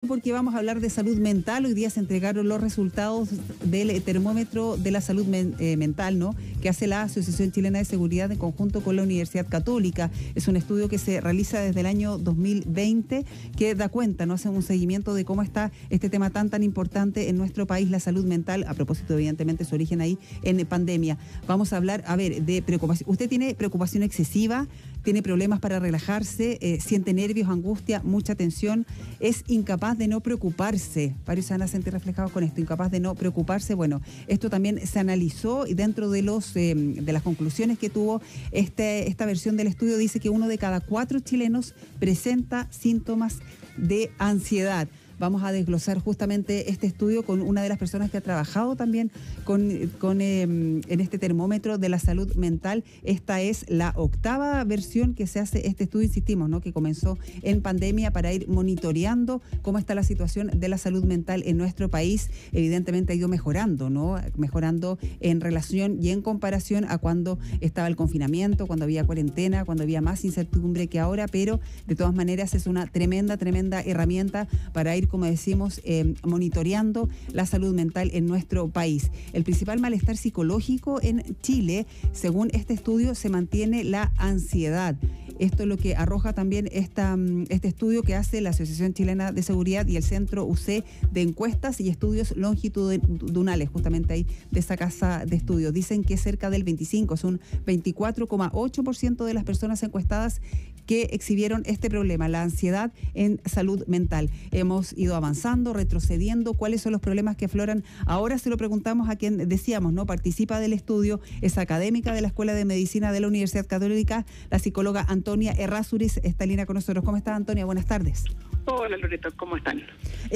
Porque vamos a hablar de salud mental. Hoy día se entregaron los resultados del termómetro de la salud mental, ¿no?, que hace la Asociación Chilena de Seguridad en conjunto con la Universidad Católica. Es un estudio que se realiza desde el año 2020 que da cuenta, ¿no?, hace un seguimiento de cómo está este tema tan importante en nuestro país, la salud mental, a propósito evidentemente su origen ahí en pandemia. Vamos a hablar, de preocupación. ¿Usted tiene preocupación excesiva? ¿Tiene problemas para relajarse? ¿Siente nervios, angustia, mucha tensión? ¿Es incapaz de no preocuparse? Varios se van a sentir reflejados con esto, incapaz de no preocuparse. Bueno, esto también se analizó y dentro de de las conclusiones que tuvo esta versión del estudio dice que 1 de cada 4 chilenos presenta síntomas de ansiedad. Vamos a desglosar justamente este estudio con una de las personas que ha trabajado también en este termómetro de la salud mental. Esta es la 8ª versión que se hace este estudio, insistimos, ¿no?, que comenzó en pandemia para ir monitoreando cómo está la situación de la salud mental en nuestro país. Evidentemente ha ido mejorando, ¿no?, mejorando en relación y en comparación a cuando estaba el confinamiento, cuando había cuarentena, cuando había más incertidumbre que ahora, pero de todas maneras es una tremenda herramienta para ir, como decimos, monitoreando la salud mental en nuestro país. El principal malestar psicológico en Chile, según este estudio, se mantiene la ansiedad. Esto es lo que arroja también este estudio que hace la Asociación Chilena de Seguridad y el Centro UC de Encuestas y Estudios Longitudinales, justamente ahí de esa casa de estudios. Dicen que cerca del 25, es un 24,8% de las personas encuestadas que exhibieron este problema, la ansiedad en salud mental. Hemos ido avanzando, retrocediendo. ¿Cuáles son los problemas que afloran? Ahora se lo preguntamos a quien decíamos, ¿no?, participa del estudio, es académica de la Escuela de Medicina de la Universidad Católica, la psicóloga Antonia Errázuriz está en línea con nosotros. ¿Cómo está, Antonia? Buenas tardes. Hola, Loreto, ¿cómo están?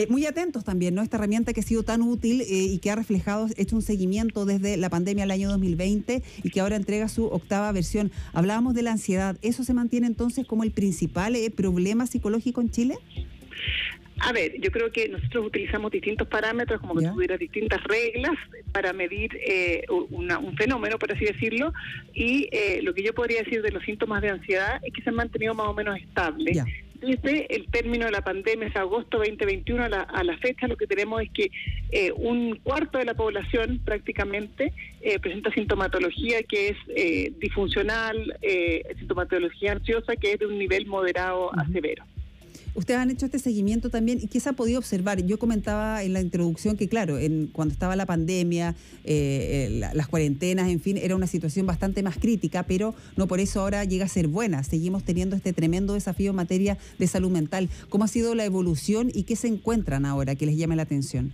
Muy atentos también, ¿no?, esta herramienta que ha sido tan útil y que ha reflejado, hecho un seguimiento desde la pandemia del año 2020 y que ahora entrega su 8ª versión. Hablábamos de la ansiedad. ¿Eso se mantiene entonces como el principal problema psicológico en Chile? A ver, yo creo que nosotros utilizamos distintos parámetros, como que tuviera distintas reglas para medir un fenómeno, por así decirlo, y lo que yo podría decir de los síntomas de ansiedad es que se han mantenido más o menos estables. Desde el término de la pandemia, es agosto 2021 a la fecha, lo que tenemos es que un cuarto de la población prácticamente presenta sintomatología que es disfuncional, sintomatología ansiosa que es de un nivel moderado a severo. Ustedes han hecho este seguimiento también, ¿y qué se ha podido observar? Yo comentaba en la introducción que, claro, cuando estaba la pandemia, las cuarentenas, en fin, era una situación bastante más crítica, pero no por eso ahora llega a ser buena. Seguimos teniendo este tremendo desafío en materia de salud mental. ¿Cómo ha sido la evolución y qué se encuentran ahora que les llame la atención?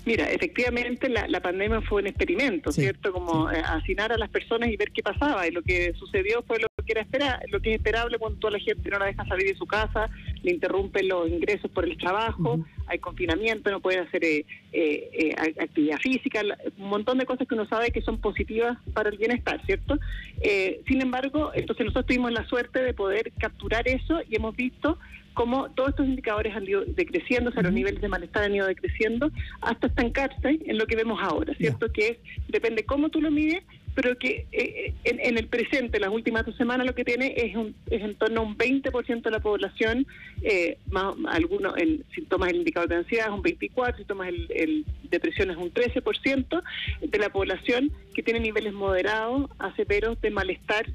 Mira, efectivamente la pandemia fue un experimento, ¿cierto? Como hacinar a las personas y ver qué pasaba, y lo que sucedió fue lo que es esperable cuando toda la gente no la deja salir de su casa, le interrumpen los ingresos por el trabajo, hay confinamiento, no pueden hacer actividad física, un montón de cosas que uno sabe que son positivas para el bienestar, ¿cierto? Sin embargo, entonces nosotros tuvimos la suerte de poder capturar eso y hemos visto cómo todos estos indicadores han ido decreciendo, o sea, los niveles de malestar han ido decreciendo hasta estancarse en lo que vemos ahora, ¿cierto? Que es, depende cómo tú lo mides, pero que en el presente, las últimas 2 semanas, lo que tiene es en torno a un 20% de la población, algunos en síntomas del indicador de ansiedad es un 24%, síntomas el depresión es un 13% de la población que tiene niveles moderados a severos de malestar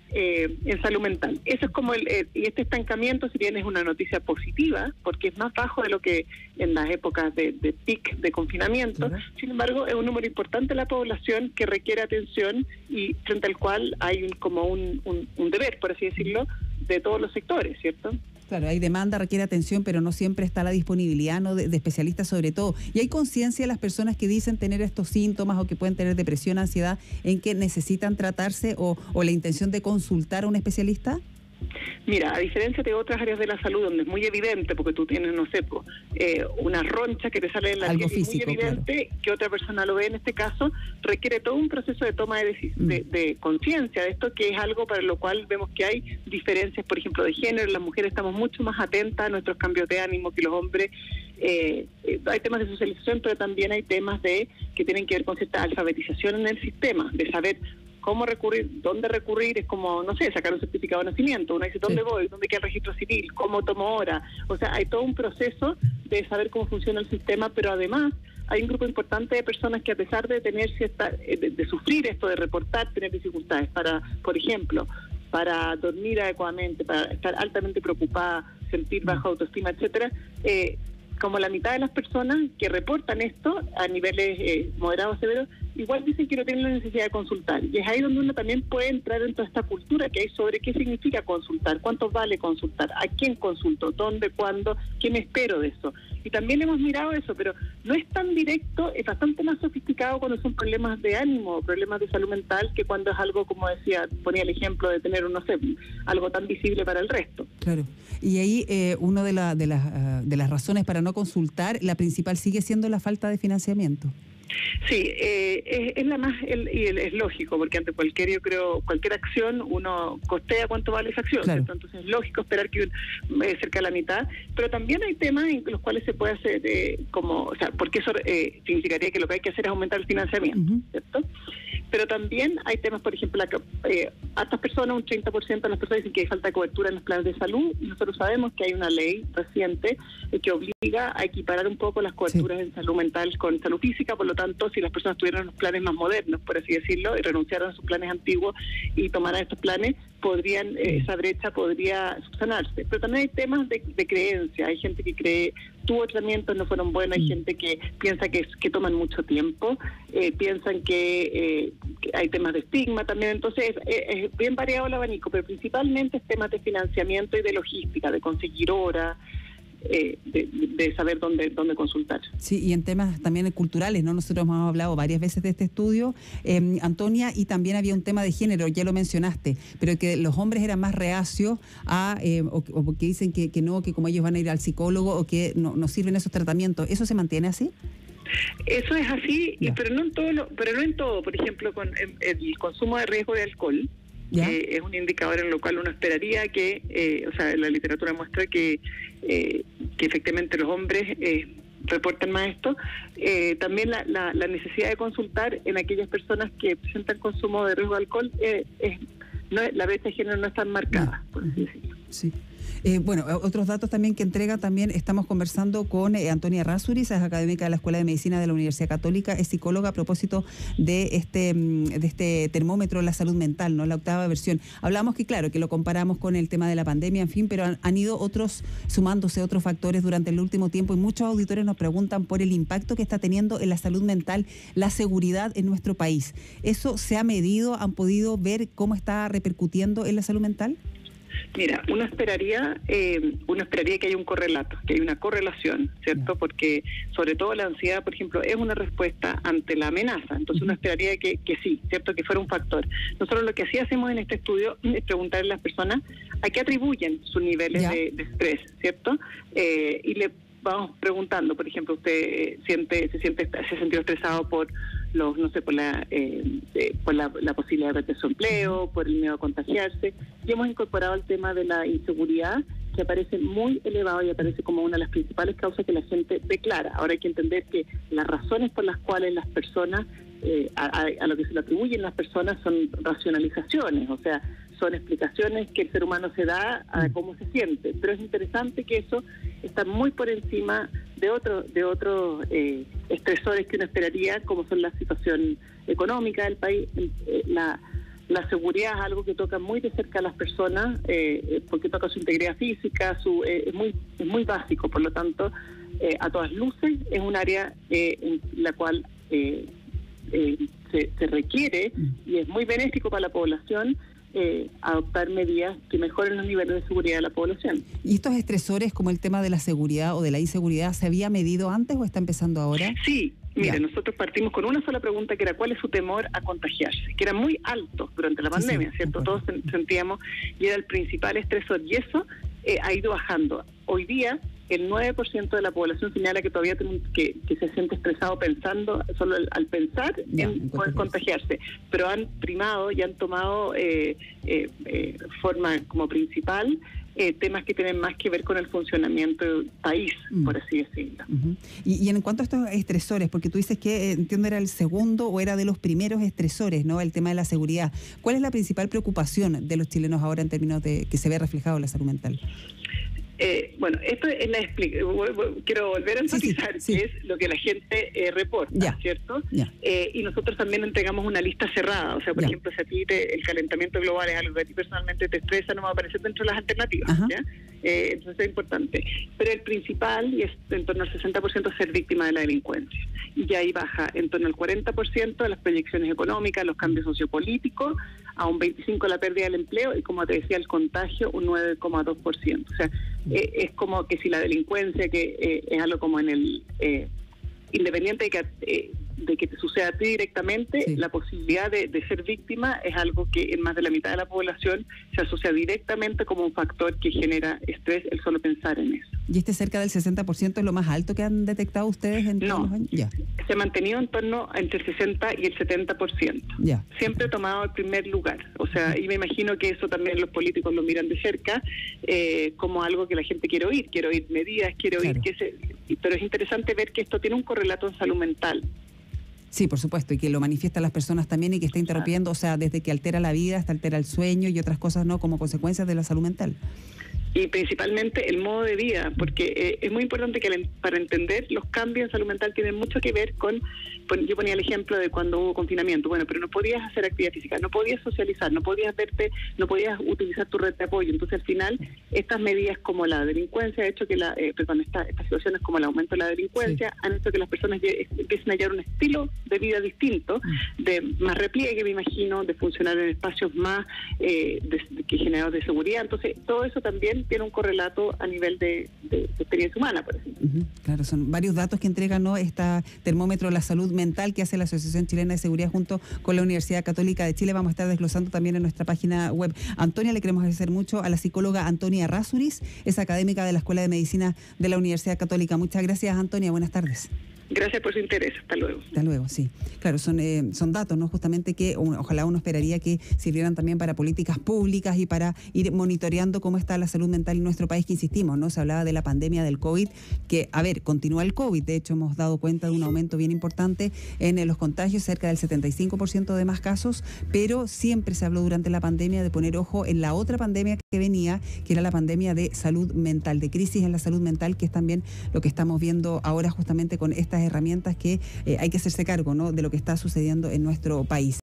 en salud mental. Eso es como y este estancamiento, si bien es una noticia positiva, porque es más bajo de lo que en las épocas de pic de confinamiento, sin embargo es un número importante de la población que requiere atención y frente al cual hay un deber, por así decirlo, de todos los sectores, ¿cierto? Claro, hay demanda, requiere atención, pero no siempre está la disponibilidad, ¿no?, de especialistas sobre todo. ¿Y hay conciencia de las personas que dicen tener estos síntomas o que pueden tener depresión, ansiedad, en que necesitan tratarse o la intención de consultar a un especialista? Mira, a diferencia de otras áreas de la salud donde es muy evidente, porque tú tienes, no sé, una roncha que te sale en la piel, es muy evidente que otra persona lo ve. En este caso requiere todo un proceso de toma de conciencia de esto, que es algo para lo cual vemos que hay diferencias, por ejemplo, de género. Las mujeres estamos mucho más atentas a nuestros cambios de ánimo que los hombres. Hay temas de socialización, pero también hay temas que tienen que ver con cierta alfabetización en el sistema, de saber cómo recurrir, dónde recurrir, es como, no sé, sacar un certificado de nacimiento. Uno dice, ¿dónde voy? ¿Dónde queda el registro civil? ¿Cómo tomo hora? O sea, hay todo un proceso de saber cómo funciona el sistema, pero además hay un grupo importante de personas que, a pesar de tener de sufrir esto, de reportar, tener dificultades para, por ejemplo, para dormir adecuadamente, para estar altamente preocupada, sentir baja autoestima, etcétera, como la mitad de las personas que reportan esto a niveles moderados, severos, igual dicen que no tienen la necesidad de consultar. Y es ahí donde uno también puede entrar en toda esta cultura que hay sobre qué significa consultar, cuánto vale consultar, a quién consulto, dónde, cuándo, qué me espero de eso. Y también hemos mirado eso, pero no es tan directo, es bastante más sofisticado cuando son problemas de ánimo, problemas de salud mental, que cuando es algo, como decía, ponía el ejemplo de tener, no sé, algo tan visible para el resto. Claro. Y ahí una de las razones para no consultar, la principal sigue siendo la falta de financiamiento. Sí, es la más, es lógico, porque ante cualquier acción uno costea cuánto vale esa acción, claro. Entonces es lógico esperar que cerca de la mitad, pero también hay temas en los cuales se puede hacer porque eso significaría que lo que hay que hacer es aumentar el financiamiento, ¿cierto? Pero también hay temas, por ejemplo, hartas personas, un 30% de las personas dicen que hay falta de cobertura en los planes de salud, y nosotros sabemos que hay una ley reciente que obliga a equiparar un poco las coberturas en salud mental con salud física. Por lo tanto, si las personas tuvieran los planes más modernos, por así decirlo, y renunciaran a sus planes antiguos y tomaran estos planes, esa brecha podría subsanarse. Pero también hay temas de creencia. Hay gente que cree tuvo tratamientos, no fueron buenos, hay gente que piensa que toman mucho tiempo, piensan que hay temas de estigma también. Entonces es bien variado el abanico, pero principalmente es temas de financiamiento y de logística, de conseguir horas, de saber dónde consultar. Sí, y en temas también culturales, ¿no? Nosotros hemos hablado varias veces de este estudio, Antonia, y también había un tema de género, ya lo mencionaste, pero que los hombres eran más reacios o que dicen que no, que como ellos van a ir al psicólogo o que no sirven esos tratamientos. ¿Eso se mantiene así? Eso es así, pero no en todo. Por ejemplo, con el consumo de riesgo de alcohol, es un indicador en lo cual uno esperaría que, la literatura muestra que efectivamente los hombres reportan más esto. También la necesidad de consultar en aquellas personas que presentan consumo de riesgo de alcohol, la brecha de género no es tan marcada, por así decirlo. Sí. Otros datos también que entrega, también estamos conversando con Antonia Errázuriz, es académica de la Escuela de Medicina de la Universidad Católica, es psicóloga a propósito de este termómetro de la salud mental, ¿no? La 8ª versión. Hablamos que claro, que lo comparamos con el tema de la pandemia, en fin, pero han ido sumándose otros factores durante el último tiempo, y muchos auditores nos preguntan por el impacto que está teniendo en la salud mental la seguridad en nuestro país. ¿Eso se ha medido? ¿Han podido ver cómo está repercutiendo en la salud mental? Mira, uno esperaría que haya un correlato, que haya una correlación, ¿cierto? Porque sobre todo la ansiedad, por ejemplo, es una respuesta ante la amenaza. Entonces uno esperaría que sí, ¿cierto? Que fuera un factor. Nosotros lo que sí hacemos en este estudio es preguntarle a las personas a qué atribuyen sus niveles de estrés, ¿cierto? Y le vamos preguntando, por ejemplo, usted se ha sentido estresado por por la posibilidad de perder su empleo, por el miedo a contagiarse, y hemos incorporado el tema de la inseguridad, que aparece muy elevado y aparece como una de las principales causas que la gente declara. Ahora hay que entender que las razones por las cuales las personas, a lo que se le atribuyen las personas, son racionalizaciones, o sea, son explicaciones que el ser humano se da a cómo se siente, pero es interesante que eso está muy por encima de otros estresores que uno esperaría, como son la situación económica del país. La seguridad es algo que toca muy de cerca a las personas, porque toca su integridad física, es muy básico. Por lo tanto, a todas luces es un área en la cual se requiere, y es muy benéfico para la población, adoptar medidas que mejoren los niveles de seguridad de la población. ¿Y estos estresores, como el tema de la seguridad o de la inseguridad, se había medido antes o está empezando ahora? Sí. Mire, nosotros partimos con una sola pregunta, que era ¿cuál es su temor a contagiarse? Que era muy alto durante la pandemia, ¿cierto? Todos sentíamos, y era el principal estresor, y eso ha ido bajando. Hoy día, el 9% de la población señala que todavía que se siente estresado pensando, solo al pensar en poder contagiarse, pero han primado y han tomado forma como principal temas que tienen más que ver con el funcionamiento del país, por así decirlo. Y en cuanto a estos estresores, porque tú dices que, entiendo, era el segundo o era de los primeros estresores, ¿no? El tema de la seguridad. ¿Cuál es la principal preocupación de los chilenos ahora en términos de que se ve reflejado en la salud mental? Bueno, esto es quiero volver a enfatizar que es lo que la gente reporta, ¿cierto? Y nosotros también entregamos una lista cerrada, o sea, por ejemplo, si a ti el calentamiento global es algo que a ti personalmente te estresa, no va a aparecer dentro de las alternativas, ¿ya? Entonces es importante. Pero el principal, y es en torno al 60%, ser víctima de la delincuencia. Y ahí baja en torno al 40% de las proyecciones económicas, los cambios sociopolíticos, a un 25% la pérdida del empleo y, como te decía, el contagio un 9,2%. O sea, es como que si la delincuencia, que es algo como en el independiente de que te suceda a ti directamente, la posibilidad de ser víctima es algo que en más de la mitad de la población se asocia directamente como un factor que genera estrés el solo pensar en eso. ¿Y cerca del 60% es lo más alto que han detectado ustedes en todos los años? Se ha mantenido en torno entre el 60 y el 70%. Siempre he tomado el primer lugar. O sea, y me imagino que eso también los políticos lo miran de cerca como algo que la gente quiere oír medidas, pero es interesante ver que esto tiene un correlato en salud mental. Sí, por supuesto, y que lo manifiestan las personas también y que está interrumpiendo, o sea, desde que altera la vida hasta altera el sueño y otras cosas, ¿no?, como consecuencias de la salud mental. Y principalmente el modo de vida, porque es muy importante que para entender los cambios en salud mental tienen mucho que ver con, yo ponía el ejemplo de cuando hubo confinamiento, bueno, pero no podías hacer actividad física, no podías socializar, no podías verte, no podías utilizar tu red de apoyo. Entonces, al final, estas medidas como la delincuencia, ha hecho que estas situaciones como el aumento de la delincuencia, han hecho que las personas empiecen a hallar un estilo de vida distinto, de más repliegue, me imagino, de funcionar en espacios más que generados de seguridad. Entonces, todo eso también tiene un correlato a nivel de experiencia humana, por ejemplo. Claro, son varios datos que entrega, ¿no?, esta termómetro de la salud mental que hace la Asociación Chilena de Seguridad junto con la Universidad Católica de Chile. Vamos a estar desglosando también en nuestra página web. Antonia, le queremos agradecer mucho a la psicóloga Antonia Errázuriz, es académica de la Escuela de Medicina de la Universidad Católica. Muchas gracias, Antonia. Buenas tardes. Gracias por su interés. Hasta luego. Hasta luego, sí. Claro, son datos, ¿no?, justamente que ojalá uno esperaría que sirvieran también para políticas públicas y para ir monitoreando cómo está la salud mental en nuestro país, que insistimos, ¿no? Se hablaba de la pandemia del COVID, que, continúa el COVID. De hecho, hemos dado cuenta de un aumento bien importante en los contagios, cerca del 75% de más casos, pero siempre se habló durante la pandemia de poner ojo en la otra pandemia que venía, que era la pandemia de salud mental, de crisis en la salud mental, que es también lo que estamos viendo ahora justamente con estas herramientas que hay que hacerse cargo, ¿no?, de lo que está sucediendo en nuestro país.